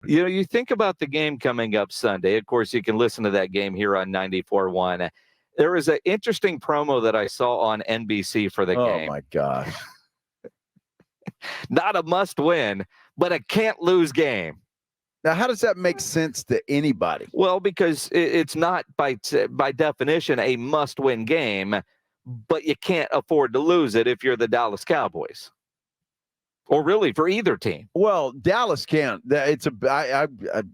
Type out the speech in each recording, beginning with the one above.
You know, you think about the game coming up Sunday. Of course, you can listen to that game here on 94.1. There was an interesting promo that I saw on NBC for the game. Oh, my gosh. Not a must-win, but a can't-lose game. Now, how does that make sense to anybody? Well, because it's not by definition a must-win game, but you can't afford to lose it if you're the Dallas Cowboys. Or really for either team. Well, Dallas can't. I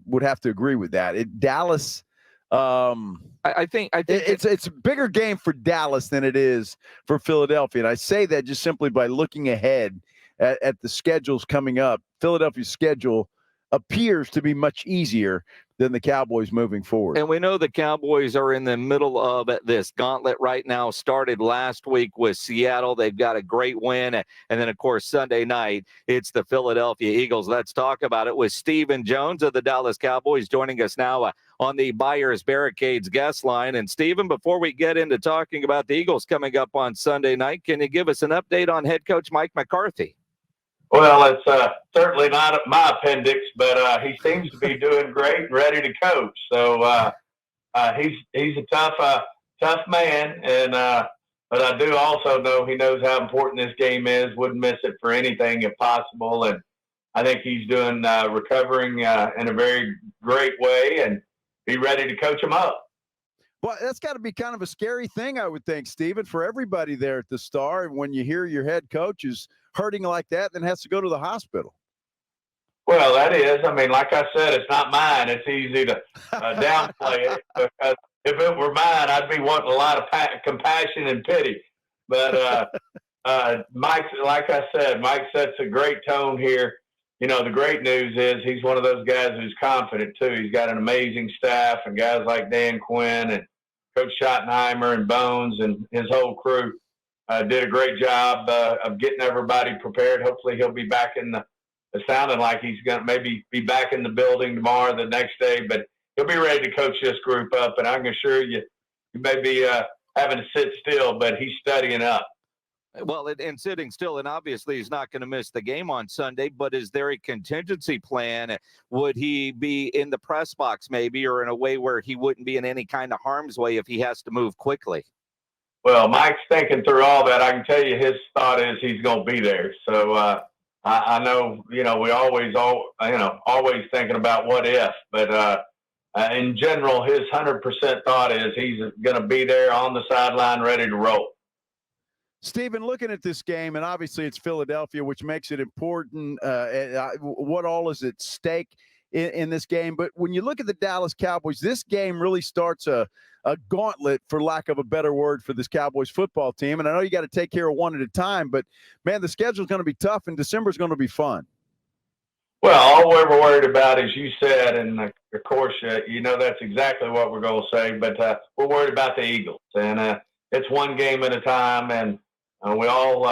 would have to agree with that. Dallas. I think it's a bigger game for Dallas than it is for Philadelphia, and I say that just simply by looking ahead at the schedules coming up. Philadelphia's schedule appears to be much easier than the Cowboys moving forward. And we know the Cowboys are in the middle of this gauntlet right now. Started last week with Seattle. They've got a great win. And then, of course, Sunday night, it's the Philadelphia Eagles. Let's talk about it with Stephen Jones of the Dallas Cowboys joining us now on the Buyers Barricades guest line. And, Stephen, before we get into talking about the Eagles coming up on Sunday night, can you give us an update on head coach Mike McCarthy? Well, it's certainly not my appendix, but he seems to be doing great and ready to coach. So he's a tough man, and but I do also know he knows how important this game is. Wouldn't miss it for anything if possible, and I think he's doing recovering in a very great way, and be ready to coach him up. Well, that's got to be kind of a scary thing, I would think, Stephen, for everybody there at the Star. When you hear your head coach is hurting like that, then has to go to the hospital. Well, that is. I mean, like I said, it's not mine. It's easy to downplay it, because if it were mine, I'd be wanting a lot of compassion and pity. But Mike, like I said, Mike sets a great tone here. You know, the great news is he's one of those guys who's confident, too. He's got an amazing staff, and guys like Dan Quinn and Coach Schottenheimer and Bones and his whole crew did a great job of getting everybody prepared. Hopefully he'll be back it sounded like he's going to maybe be back in the building tomorrow, the next day, but he'll be ready to coach this group up. And I can assure you, you may be having to sit still, but he's studying up. Well, and sitting still, and obviously he's not going to miss the game on Sunday, but is there a contingency plan? Would he be in the press box maybe, or in a way where he wouldn't be in any kind of harm's way if he has to move quickly? Well, Mike's thinking through all that. I can tell you his thought is he's going to be there. So I know, we always thinking about what if, but in general, his 100% thought is he's going to be there on the sideline ready to roll. Stephen, looking at this game, and obviously it's Philadelphia, which makes it important. What all is at stake in this game? But when you look at the Dallas Cowboys, this game really starts a gauntlet, for lack of a better word, for this Cowboys football team. And I know you got to take care of one at a time, but, man, the schedule's going to be tough, and December's going to be fun. Well, all we're worried about, as you said, and, of course, that's exactly what we're going to say, but we're worried about the Eagles. And it's one game at a time, and we all,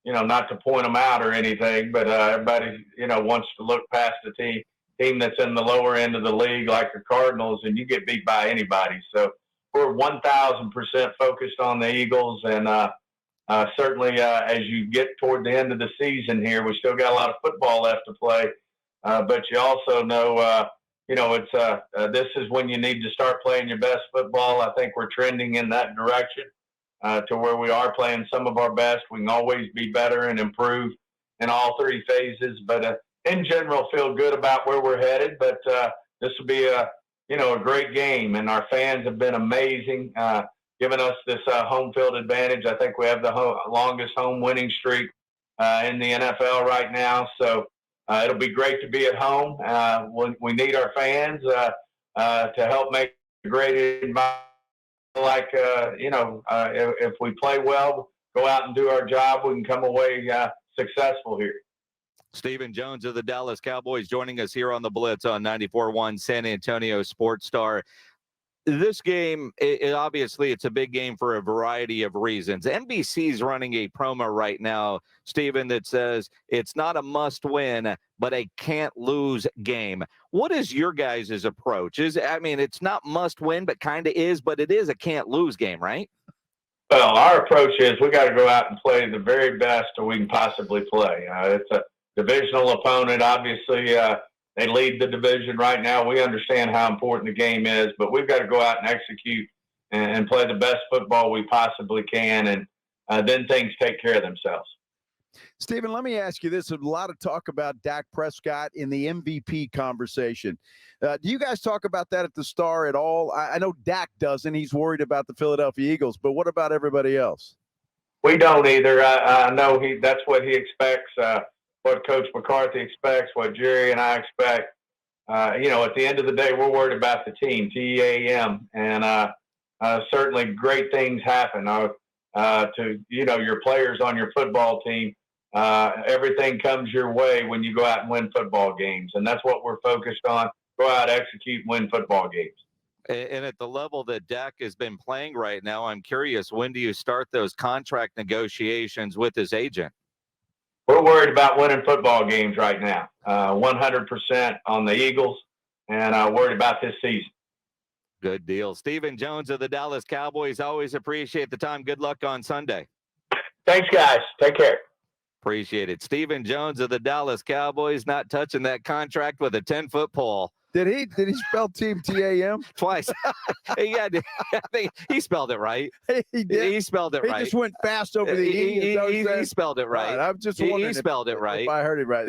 not to point them out or anything, but everybody, wants to look past the team that's in the lower end of the league, like the Cardinals, and you get beat by anybody. So we're 1,000% focused on the Eagles, and certainly as you get toward the end of the season here, we still got a lot of football left to play, but you also know, it's this is when you need to start playing your best football. I think we're trending in that direction. To where we are playing some of our best. We can always be better and improve in all three phases, but in general, feel good about where we're headed. But this will be a great game, and our fans have been amazing, giving us this home field advantage. I think we have the longest home winning streak in the NFL right now, so it'll be great to be at home. We need our fans to help make a great environment. Like, if we play well, go out and do our job, we can come away successful here. Stephen Jones of the Dallas Cowboys joining us here on the Blitz on 94.1 San Antonio Sports Star. This game, obviously, it's a big game for a variety of reasons. NBC's running a promo right now, Stephen, that says it's not a must-win, but a can't-lose game. What is your guys' approach? It's not must-win, but kind of is, but it is a can't-lose game, right? Well, our approach is we got to go out and play the very best we can possibly play. It's a divisional opponent. Obviously, They lead the division right now. We understand how important the game is, but we've got to go out and execute and play the best football we possibly can, and then things take care of themselves. Stephen, let me ask you this. There's a lot of talk about Dak Prescott in the MVP conversation. Do you guys talk about that at the Star at all? I know Dak doesn't. He's worried about the Philadelphia Eagles, but what about everybody else? We don't either. I know that's what he expects, what Coach McCarthy expects, what Jerry and I expect. At the end of the day, we're worried about the team, TEAM, and certainly great things happen to your players on your football team. Everything comes your way when you go out and win football games, and that's what we're focused on. Go out, execute, win football games. And at the level that Dak has been playing right now, I'm curious, when do you start those contract negotiations with his agent? We're worried about winning football games right now, 100% on the Eagles, and worried about this season. Good deal. Stephen Jones of the Dallas Cowboys, always appreciate the time. Good luck on Sunday. Thanks, guys. Take care. Appreciate it. Stephen Jones of the Dallas Cowboys not touching that contract with a 10-foot pole. Did he spell team TAM? Twice? Yeah, I think he spelled it right. He did. He spelled it right. He just went fast over the E. He spelled it right. I'm just wondering he spelled it right. if I heard it right.